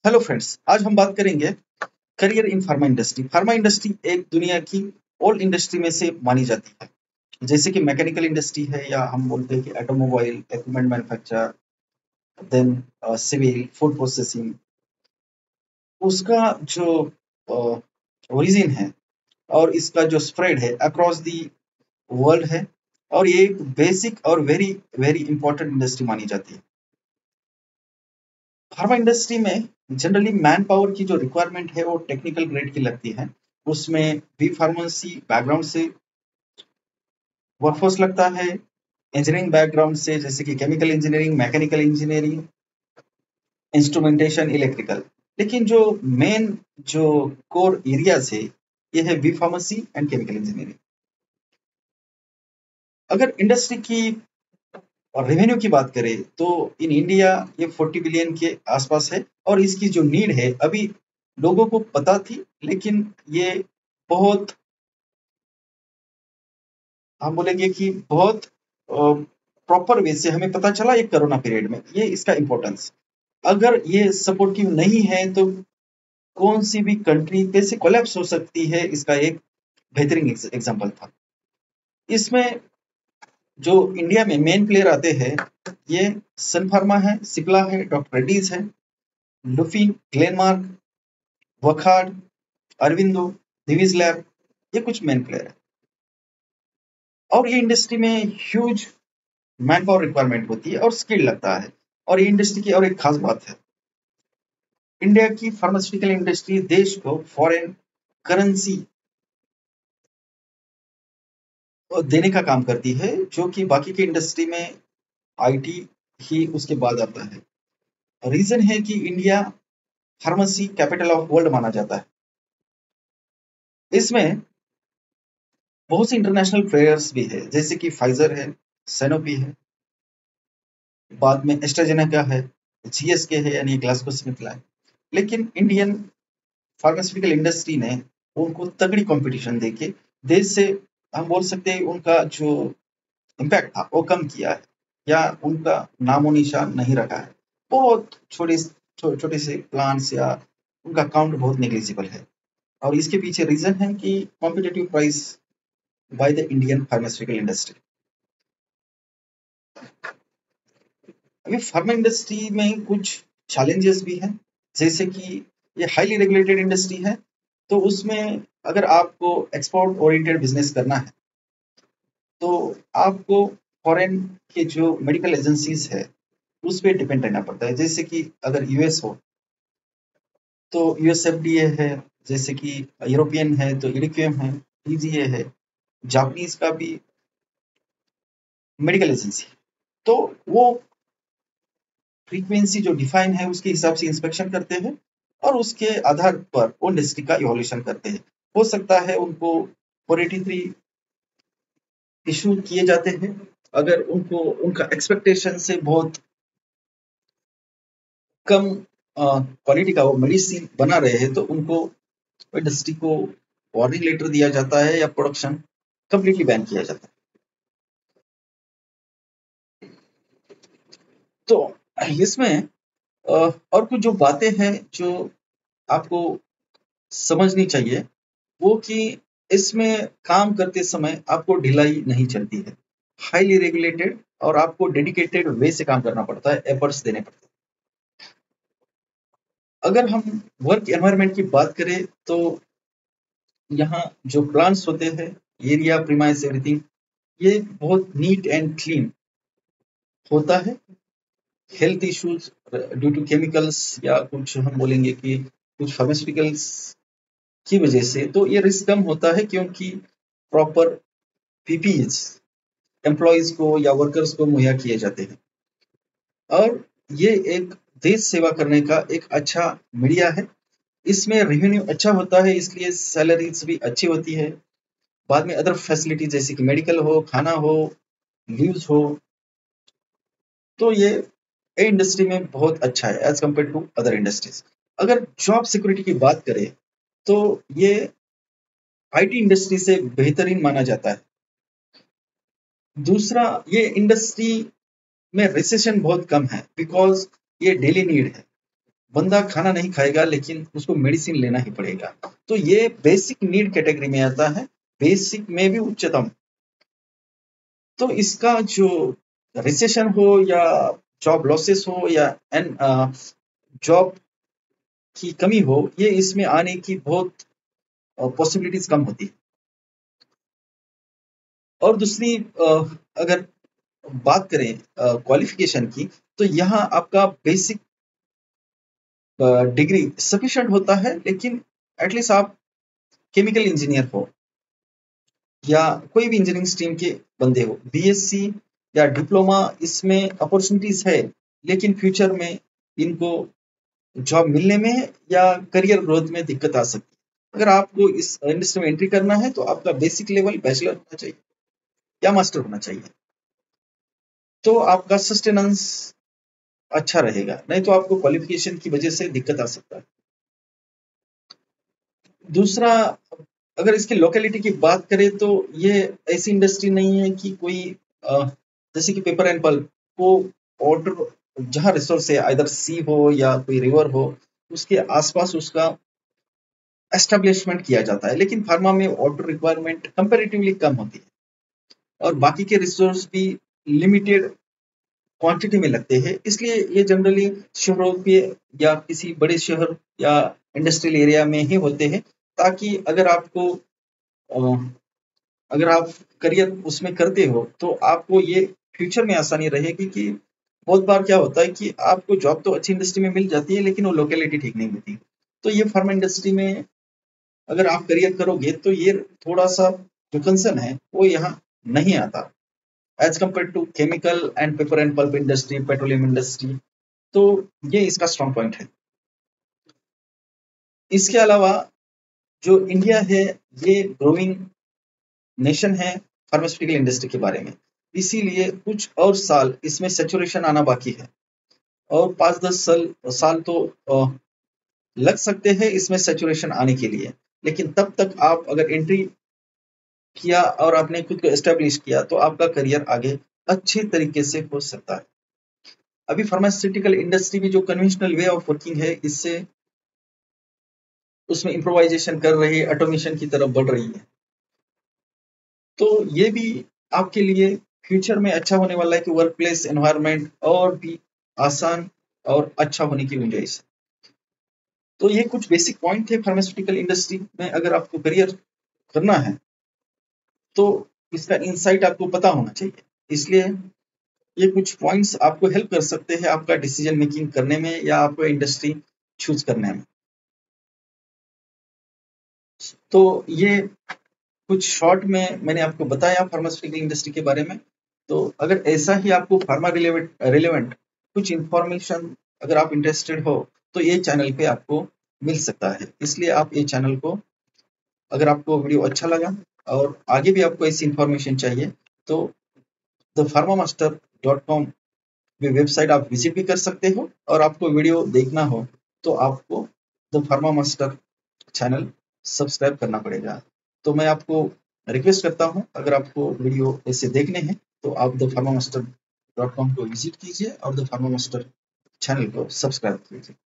Hello friends, आज हम बात करेंगे career in pharma industry. Pharma industry एक दुनिया की ओल्ड इंडस्ट्री में से मानी जाती है, जैसे कि मैकेनिकल इंडस्ट्री है या हम बोलते हैं कि automobile, equipment manufacture, then civil, food processing. उसका जो ओरिजिन है और इसका जो स्प्रेड है अक्रॉस दी वर्ल्ड है, और ये एक बेसिक और वेरी वेरी इंपॉर्टेंट इंडस्ट्री मानी जाती है। फार्मा इंडस्ट्री में जनरली मैन पावर की जो रिक्वायरमेंट है वो टेक्निकल ग्रेड की लगती है। उसमें बी फार्मेसी बैकग्राउंड से वर्कफोर्स लगता है, इंजीनियरिंग बैकग्राउंड से जैसे कि chemical engineering, mechanical engineering, instrumentation, electrical. लेकिन जो मेन जो कोर एरियाज है ये है B pharmacy and chemical engineering. अगर इंडस्ट्री की और रेवेन्यू की बात करें तो इन इंडिया ये 40 बिलियन के आसपास है, और इसकी जो नीड है अभी लोगों को पता थी, लेकिन ये बहुत, हम बोलेंगे कि बहुत प्रॉपर वे से हमें पता चला एक कोरोना पीरियड में ये इसका इम्पोर्टेंस। अगर ये सपोर्टिव नहीं है तो कौन सी भी कंट्री कैसे कोलैप्स हो सकती है, इसका एक बेहतरीन एग्जांपल था। इसमें जो इंडिया में मेन प्लेयर आते हैं ये सन फार्मा है, सिप्ला है, डॉक्टर रेड्डीज है, Lupin, Glenmark, वखार्ड, Aurobindo, Divij lab, ये कुछ मेन प्लेयर है। और ये इंडस्ट्री में ह्यूज मैन पावर रिक्वायरमेंट होती है और स्किल लगता है। और ये इंडस्ट्री की और एक खास बात है, इंडिया की फार्मास्यूटिकल इंडस्ट्री देश को फॉरेन करेंसी देने का काम करती है, जो कि बाकी की इंडस्ट्री में आईटी ही उसके बाद आता है। रीजन है कि India pharmacy capital of world माना जाता है। इसमें बहुत सी इंटरनेशनल प्लेयर्स भी है, जैसे कि फाइजर है, सैनोपी है, बाद में एस्ट्राजेनेका है, जीएसके है यानी ग्लाक्सोस्मिथक्लाइन। लेकिन इंडियन फार्मास्यूटिकल इंडस्ट्री ने उनको तगड़ी कंपटीशन देके देश से, हम बोल सकते हैं, उनका जो इम्पैक्ट था वो कम किया है, या उनका नामो निशान नहीं रखा है। बहुत छोटे से प्लांट्स या उनका काउंट बहुत नेग्लिजिबल है, और इसके पीछे रीजन है कि competitive price by the Indian pharmaceutical industry. अभी फार्मा इंडस्ट्री में कुछ चैलेंजेस भी हैं, जैसे कि ये हाईली रेगुलेटेड इंडस्ट्री है, तो उसमें अगर आपको एक्सपोर्ट ओरिएंटेड बिजनेस करना है तो आपको फॉरेन के जो मेडिकल एजेंसीज है उस पर डिपेंड रहना पड़ता है। जैसे कि अगर यूएस हो तो यूएस एफडीए है, जैसे कि यूरोपियन है तो इडिक्यूएम है, टीजीए है, जापानीज का भी मेडिकल एजेंसी। तो वो फ्रीक्वेंसी जो डिफाइन है उसके हिसाब से इंस्पेक्शन करते हैं, और उसके आधार पर वो इंडस्ट्री का इवोल्यूशन करते हैं। हो सकता है उनको 483 इशू किए जाते हैं, अगर उनको उनका एक्सपेक्टेशन से बहुत कम क्वालिटी का वो मेडिसिन बना रहे हैं तो उनको इंडस्ट्री को वार्निंग लेटर दिया जाता है या प्रोडक्शन कंप्लीटली बैन किया जाता है। तो इसमें और कुछ जो बातें हैं जो आपको समझनी चाहिए, वो कि इसमें काम करते समय आपको ढिलाई नहीं चलती है, हाईली रेगुलेटेड, और आपको डेडिकेटेड वे से काम करना पड़ता है, एफर्ट्स देने पड़ते हैं। अगर हम वर्क एनवायरनमेंट की बात करें तो यहाँ जो प्लांट्स होते हैं, एरिया, प्रीमाइस, एवरीथिंग, ये बहुत नीट एंड क्लीन होता है। Health issues due to chemicals या कुछ हम बोलेंगे कि कुछ फार्मास्यूटिकल्स की वजह से तो ये रिस्क कम होता है, क्योंकि प्रॉपर पीपीईज एम्प्लॉयज को या वर्कर्स को मुहैया किए जाते हैं। और ये एक देश सेवा करने का एक अच्छा मीडिया है। इसमें रेवेन्यू अच्छा होता है, इसलिए सैलरीज भी अच्छी होती है। बाद में अदर फैसिलिटी जैसे कि मेडिकल हो, खाना हो, लीव्स हो, तो ये इंडस्ट्री में बहुत अच्छा है as compare to other industries. अगर जॉब सिक्योरिटी की बात करें तो ये आईटी इंडस्ट्री से बेहतरीन माना जाता है। दूसरा, ये इंडस्ट्री में रिसेशन बहुत कम है, बिकॉज ये डेली नीड है। बंदा खाना नहीं खाएगा लेकिन उसको मेडिसिन लेना ही पड़ेगा। तो ये बेसिक नीड कैटेगरी में आता है, बेसिक में भी उच्चतम। तो इसका जो रिसेशन हो या जॉब लॉसेस हो या जॉब की कमी हो, ये इसमें आने की बहुत पॉसिबिलिटीज कम होती है। और दूसरी अगर बात करें क्वालिफिकेशन की, तो यहाँ आपका बेसिक डिग्री सफिशिएंट होता है, लेकिन एटलीस्ट आप केमिकल इंजीनियर हो या कोई भी इंजीनियरिंग स्ट्रीम के बंदे हो, बीएससी या डिप्लोमा, इसमें अपॉर्चुनिटीज है, लेकिन फ्यूचर में इनको जॉब मिलने में या करियर ग्रोथ में दिक्कत आ सकती है। अगर आपको इस इंडस्ट्री में एंट्री करना है तो आपका बेसिक लेवल बैचलर होना चाहिए या मास्टर होना चाहिए, तो आपका सस्टेनेंस अच्छा रहेगा, नहीं तो आपको क्वालिफिकेशन की वजह से दिक्कत आ सकता है। दूसरा, अगर इसकी लोकेलिटी की बात करें तो ये ऐसी इंडस्ट्री नहीं है कि कोई जैसे कि पेपर एंड पल्प को ऑर्डर जहाँ रिसोर्स है, आइदर सी हो या कोई रिवर हो, उसके आसपास उसका एस्टेब्लिशमेंट किया जाता है, लेकिन फार्मा में वाटर रिक्वायरमेंट कंपैरेटिवली कम होती है और बाकी के रिसोर्स भी लिमिटेड क्वांटिटी में लगते हैं, इसलिए ये जनरली शहरों पे या किसी बड़े शहर या इंडस्ट्रियल एरिया में ही होते हैं, ताकि अगर आप करियर उसमें करते हो तो आपको ये फ्यूचर में आसानी रहेगी। कि बहुत बार क्या होता है कि आपको जॉब तो अच्छी इंडस्ट्री में मिल जाती है, लेकिन वो लोकेलिटी ठीक नहीं होती। तो ये फार्मा इंडस्ट्री में अगर आप करियर करोगे तो ये थोड़ा सा जो कंसर्न है वो यहाँ नहीं आता as compare to chemical and paper and pulp industry, petroleum industry. तो ये इसका स्ट्रॉन्ग पॉइंट है। इसके अलावा जो इंडिया है, ये ग्रोइंग नेशन है फार्मास्यूटिकल इंडस्ट्री के बारे में, इसीलिए कुछ और साल इसमें सेचुरेशन आना बाकी है और 5-10 साल तो लग सकते हैं इसमें सेचुरेशन आने के लिए, लेकिन तब तक आप अगर एंट्री किया और आपने खुद को एस्टेब्लिश किया तो आपका करियर आगे अच्छे तरीके से हो सकता है। अभी फार्मास्यूटिकल इंडस्ट्री की जो कन्वेंशनल वे ऑफ वर्किंग है, इससे उसमें इम्प्रोवाइजेशन कर रही है, ऑटोमेशन की तरफ बढ़ रही है, तो ये भी आपके लिए फ्यूचर में अच्छा होने वाला है कि वर्क प्लेस एनवायरमेंट और भी आसान और अच्छा होने की गुंजाइश है। तो ये कुछ बेसिक पॉइंट थे फार्मास्यूटिकल इंडस्ट्री में अगर आपको करियर करना है तो इसका इंसाइट आपको पता होना चाहिए, इसलिए ये कुछ पॉइंट्स आपको हेल्प कर सकते हैं आपका डिसीजन मेकिंग करने में या आपको इंडस्ट्री चूज करने में। तो ये कुछ शॉर्ट में मैंने आपको बताया फार्मास्यूटिकल इंडस्ट्री के बारे में। तो अगर ऐसा ही आपको फार्मा रिलेवेंट कुछ इंफॉर्मेशन अगर आप इंटरेस्टेड हो तो ये चैनल पे आपको मिल सकता है, इसलिए आप ये चैनल को, अगर आपको वीडियो अच्छा लगा और आगे भी आपको ऐसी इंफॉर्मेशन चाहिए तो thepharmamaster.com भी वेबसाइट आप विजिट भी कर सकते हो, और आपको वीडियो देखना हो तो आपको the pharma master channel subscribe करना पड़ेगा। तो मैं आपको रिक्वेस्ट करता हूँ, अगर आपको वीडियो ऐसे देखने हैं तो आप द फार्मा मास्टर.com को विजिट कीजिए और द फार्मा मास्टर चैनल को सब्सक्राइब कीजिए।